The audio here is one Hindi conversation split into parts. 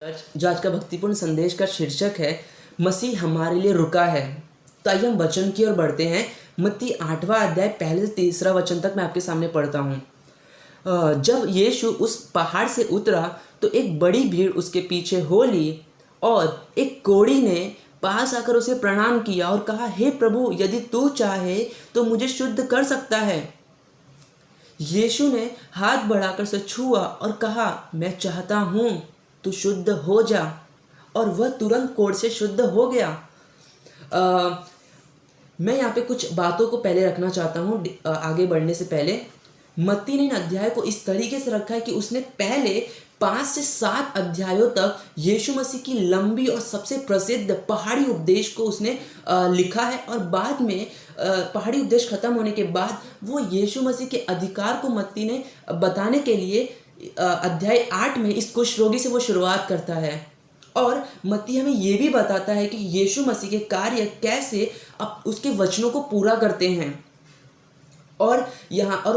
जो आज का भक्तिपूर्ण संदेश का शीर्षक है, मसीह हमारे लिए रुका है। तो आइए हम वचन की ओर बढ़ते हैं। मत्ती 8वां अध्याय पहले से 3रा वचन तक मैं आपके सामने पढ़ता हूँ। जब यीशु उस पहाड़ से उतरा तो एक बड़ी भीड़ उसके पीछे हो ली और एक कोढ़ी ने पास आकर उसे प्रणाम किया और कहा, हे प्रभु, यदि तू चाहे तो मुझे शुद्ध कर सकता है। यीशु ने हाथ बढ़ाकर उसे छुआ और कहा, मैं चाहता हूँ, तू शुद्ध हो जा। और वह तुरंत कोढ़ से शुद्ध हो गया। मैं यहाँ पे कुछ बातों को पहले रखना चाहता हूँ आगे बढ़ने से पहले। मत्ती ने इन अध्याय को इस तरीके से रखा है कि उसने पहले 5 से 7 अध्यायों तक यीशु मसीह की लंबी और सबसे प्रसिद्ध पहाड़ी उपदेश को उसने लिखा है, और बाद में पहाड़ी उपदेश खत्म होने के बाद वो यीशु मसीह के अधिकार को मत्ती ने बताने के लिए अध्याय 8 में इस कुष्ठ रोगी से वो शुरुआत करता है। और मत्ती हमें ये भी बताता है कि यीशु मसीह के कार्य कैसे अब उसके वचनों को पूरा करते हैं। और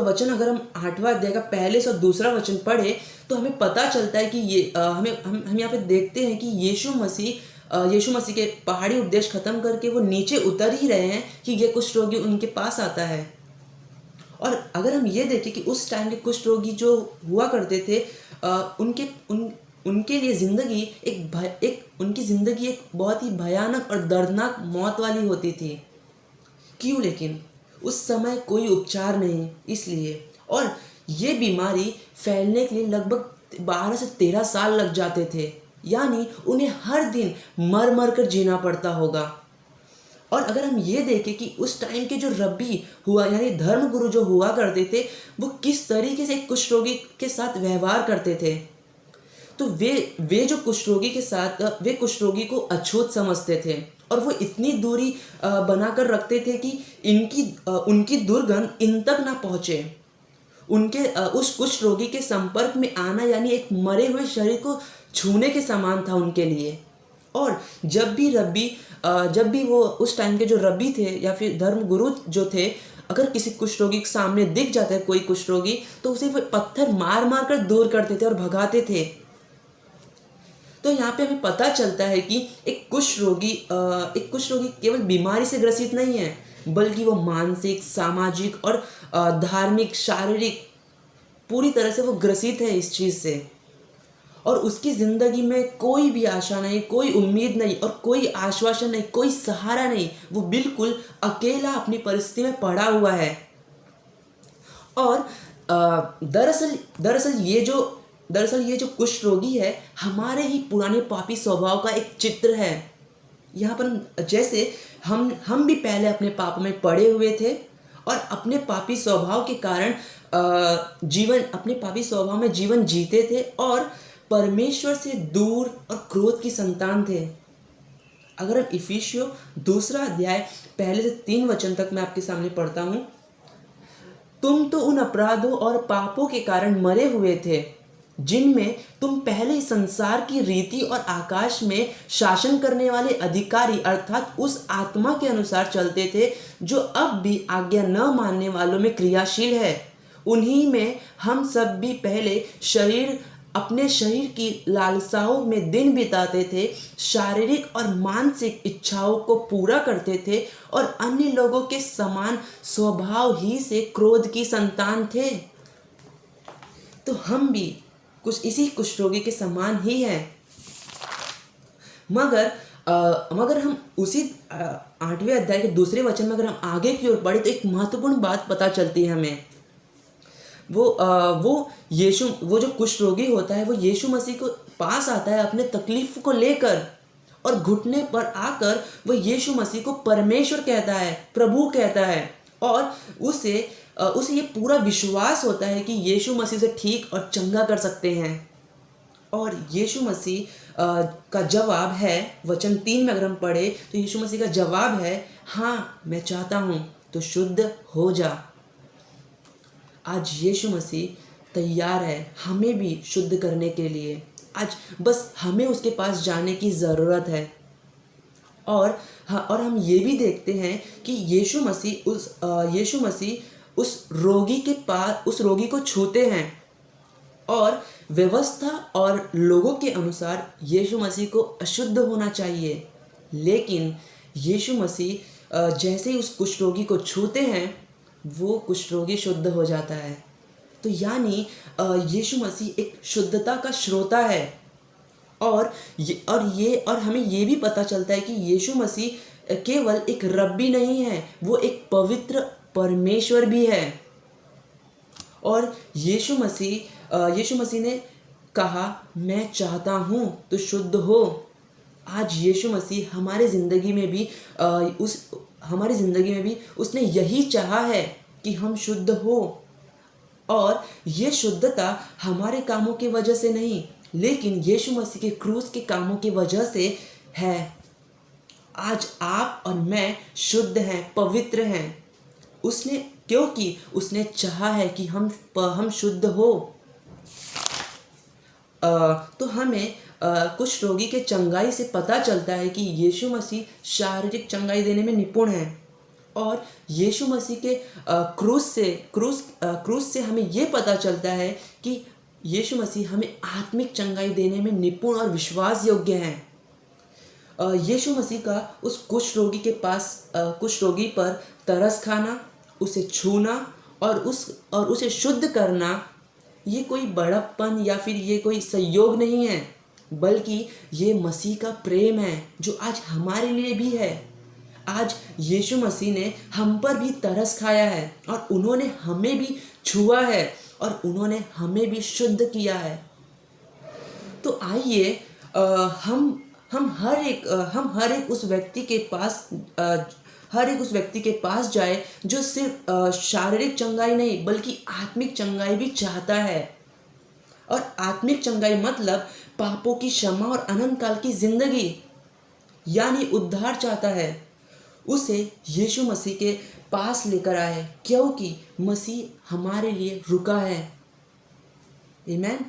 वचन अगर हम 8वां अध्याय का पहले से और दूसरा वचन पढ़े तो हमें पता चलता है कि ये हम यहाँ पे देखते हैं कि यीशु मसीह के पहाड़ी उपदेश खत्म करके वो नीचे उतर ही रहे हैं कि ये कुष्ठ रोगी उनके पास आता है। और अगर हम ये देखें कि उस टाइम के कुष्ठ रोगी जो हुआ करते थे, उनके लिए ज़िंदगी उनकी ज़िंदगी एक बहुत ही भयानक और दर्दनाक मौत वाली होती थी। क्यों? लेकिन उस समय कोई उपचार नहीं, इसलिए। और ये बीमारी फैलने के लिए लगभग 12 से 13 साल लग जाते थे, यानी उन्हें हर दिन मर मर कर जीना पड़ता होगा। और अगर हम ये देखें कि उस टाइम के जो रब्बी हुआ यानी धर्म गुरु जो हुआ करते थे, वो किस तरीके से कुष्ठ रोगी के साथ व्यवहार करते थे, तो वे जो कुष्ठ रोगी के साथ वे कुष्ठ रोगी को अछूत समझते थे और वो इतनी दूरी बनाकर रखते थे कि उनकी दुर्गंध इन तक ना पहुँचे। उनके उस कुष्ठ रोगी के संपर्क में आना यानी एक मरे हुए शरीर को छूने के समान था उनके लिए। और जब भी वो उस टाइम के जो रब्बी थे या फिर धर्म गुरु जो थे, अगर किसी कुष्ठ रोगी के सामने दिख जाता है कोई कुष्ठ रोगी, तो उसे वो पत्थर मार मार कर दूर करते थे और भगाते थे। तो यहाँ पे हमें पता चलता है कि एक कुष्ठ रोगी केवल बीमारी से ग्रसित नहीं है, बल्कि वो मानसिक, सामाजिक और धार्मिक, शारीरिक पूरी तरह से वो ग्रसित है इस चीज़ से। और उसकी ज़िंदगी में कोई भी आशा नहीं, कोई उम्मीद नहीं और कोई आश्वासन नहीं, कोई सहारा नहीं। वो बिल्कुल अकेला अपनी परिस्थिति में पड़ा हुआ है। और दरअसल ये जो कुष्ठ रोगी है, हमारे ही पुराने पापी स्वभाव का एक चित्र है। यहाँ पर जैसे हम भी पहले अपने पाप में पड़े हुए थे और अपने पापी स्वभाव के कारण अपने पापी स्वभाव में जीवन जीते थे और परमेश्वर से दूर और क्रोध की संतान थे। अगर हम इफिसियों 2 अध्याय पहले से 3 वचन तक मैं आपके सामने पढ़ता हूँ। तुम तो उन अपराधों और पापों के कारण मरे हुए थे जिनमें तुम पहले संसार की रीति और आकाश में शासन करने वाले अधिकारी अर्थात उस आत्मा के अनुसार चलते थे जो अब भी आज्ञा न मानने वालों में क्रियाशील है। उन्हीं में हम सब भी पहले अपने शरीर की लालसाओं में दिन बिताते थे, शारीरिक और मानसिक इच्छाओं को पूरा करते थे और अन्य लोगों के समान स्वभाव ही से क्रोध की संतान थे। तो हम भी कुछ इसी कुष्ठ रोगी के समान ही हैं। मगर हम उसी 8वें अध्याय के दूसरे वचन में अगर हम आगे की ओर बढ़े तो एक महत्वपूर्ण बात पता चलती है हमें। वो जो कुष्ठ रोगी होता है, वो यीशु मसीह को पास आता है अपने तकलीफ को लेकर, और घुटने पर आकर वो यीशु मसीह को परमेश्वर कहता है, प्रभु कहता है। और उसे ये पूरा विश्वास होता है कि यीशु मसीह से ठीक और चंगा कर सकते हैं। और यीशु मसीह का जवाब है, वचन 3 में अगर हम पढ़े तो यीशु मसीह का जवाब है, हाँ, मैं चाहता हूँ, तो शुद्ध हो जा। आज यीशु मसीह तैयार है हमें भी शुद्ध करने के लिए। आज बस हमें उसके पास जाने की ज़रूरत है। और हम ये भी देखते हैं कि यीशु मसीह उस रोगी को छूते हैं और व्यवस्था और लोगों के अनुसार यीशु मसीह को अशुद्ध होना चाहिए, लेकिन यीशु मसीह जैसे ही उस कुष्ठ रोगी को छूते हैं वो कुष्ठ रोगी शुद्ध हो जाता है। तो यानी यीशु मसीह एक शुद्धता का श्रोता है। और हमें ये भी पता चलता है कि यीशु मसीह केवल एक रब्बी नहीं है, वो एक पवित्र परमेश्वर भी है। और यीशु मसीह ने कहा, मैं चाहता हूँ तो शुद्ध हो। आज यीशु मसीह हमारे ज़िंदगी में भी उसने यही चाहा है कि हम शुद्ध हो। और ये शुद्धता हमारे कामों की वजह से नहीं, लेकिन यीशु मसीह के क्रूस के कामों की वजह से है। आज आप और मैं शुद्ध हैं, पवित्र हैं, क्योंकि उसने चाहा है कि हम शुद्ध हो। तो हमें कुष्ठ रोगी के चंगाई से पता चलता है कि यीशु मसीह शारीरिक चंगाई देने में निपुण है। और यीशु मसीह के क्रूस से हमें ये पता चलता है कि यीशु मसीह हमें आत्मिक चंगाई देने में निपुण और विश्वास योग्य हैं। यीशु मसीह का उस कुष्ठ रोगी पर तरस खाना, उसे छूना और उसे शुद्ध करना, ये कोई बड़प्पन या फिर ये कोई संयोग नहीं है, बल्कि ये मसीह का प्रेम है जो आज हमारे लिए भी है। आज यीशु मसीह ने हम पर भी तरस खाया है और उन्होंने हमें भी छुआ है और उन्होंने हमें भी शुद्ध किया है। तो आइए हम हर एक उस व्यक्ति के पास जाए जो सिर्फ शारीरिक चंगाई नहीं बल्कि आत्मिक चंगाई भी चाहता है। और आत्मिक चंगाई मतलब पापों की क्षमा और अनंत काल की जिंदगी, यानी उद्धार चाहता है। उसे यीशु मसीह के पास लेकर आए, क्योंकि मसीह हमारे लिए रुका है। आमीन।